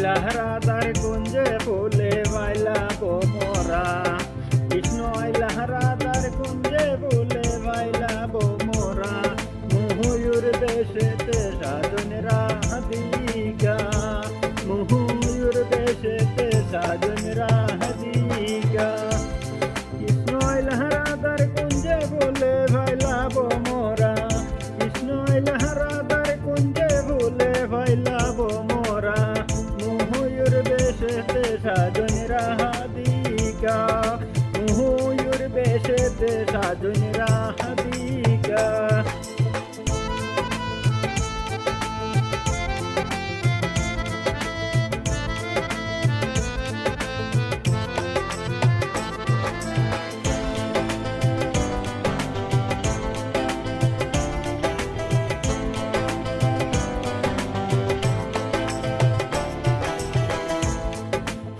রাধার কুঞ্জে ফুলে বাইলাবো মোরা। কৃষ্ণ আইলা রাধার কুঞ্জে ফুলে বাইলাবো মোরা। ময়ূর বেশেতে সাজন রাধিকা, ময়ূর বেশেতে সাজন রাধিকা। কৃষ্ণ আইলা রাধার কুঞ্জে ফুলে বাইলাবো মোরা। কৃষ্ণ আইলা রাধার কুঞ্জে ফুলে বাইলাবো মোরা। ময়ূর বেশেতে সাজন রাধিকা, ময়ূর বেশেতে সাজন রাধিকা।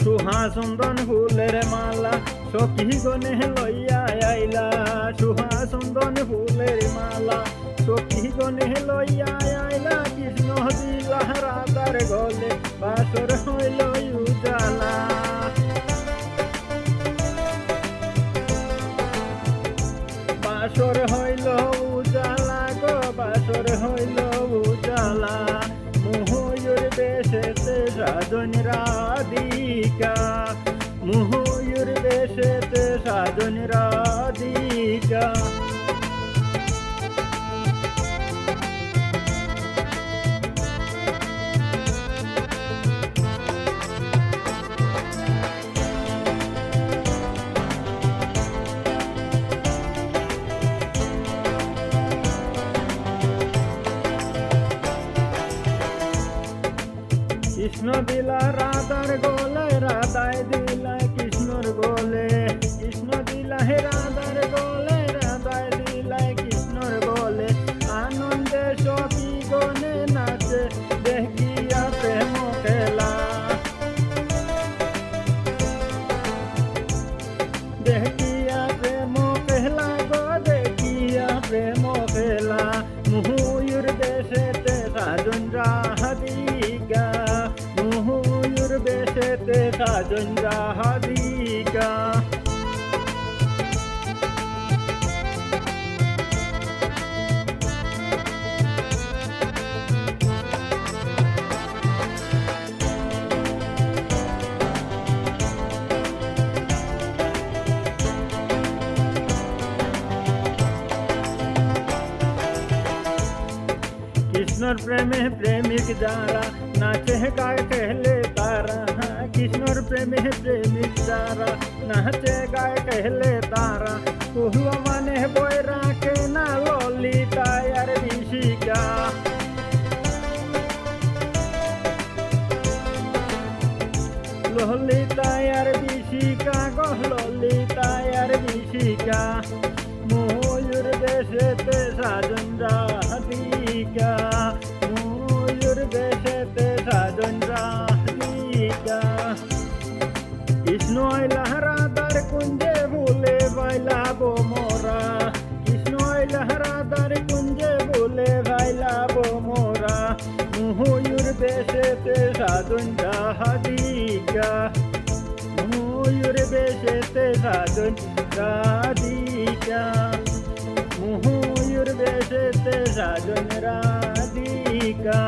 সুহাসন্দন ফুলের মালা সখী গনে লইয়া আইলা। সুহাসন্দন ফুলের মালা সখী গনে লইয়া আইলা। কৃষ্ণ দিলা রাধার গলে বাসর হইল উজালা। বাসর হইল উজালা গো, বাসর হইল উজালা। ময়ূর বেশেতে সাজন রাধিকা, ময়ূর বেশেতে সাজন রাধিকা। কৃষ্ণ দিলা রাধার গলে, রাধায় দিলা কৃষ্ণর গলে। কৃষ্ণ দিলা হে রাধার গলে, রাধায় দিলা কৃষ্ণর গলে। আনন্দে সখী গনে নাচে দেখিয়া প্রেম খেলা, দেখিয়া প্রেম খেলা গো, দেখিয়া প্রেম খেলা। ময়ূর বেশেতে সাজন রাধিকা, ময়ূর বেশেতে সাজন রাধিকা। কৃষ্ণর প্রেমে প্রেমিক যারা নাচে গায় कहले তারা। কৃষ্ণর প্রেমে প্রেমিক যারা নাচে গায় कहले তারা। কুহুয়া মানে বই রাখে না ললিতা আর ঋষিকা। ললিতা আর ঋষিকা গো, ললিতা আর ঋষিকা। ময়ূর বেশেতে সাজন রাধিকা, ময়ূর বেশেতে সাজন রাধিকা। কৃষ্ণ আইলা রাধার কুঞ্জে ফুলে বাইলাবো মোরা। কৃষ্ণ আইলা রাধার কুঞ্জে ফুলে বাইলাবো মোরা। ময়ূর বেশেতে সাজন রাধিকা, ময়ূর বেশেতে সাজন রাধিকা। ময়ূর বেশেতে সাজন রাধিকা,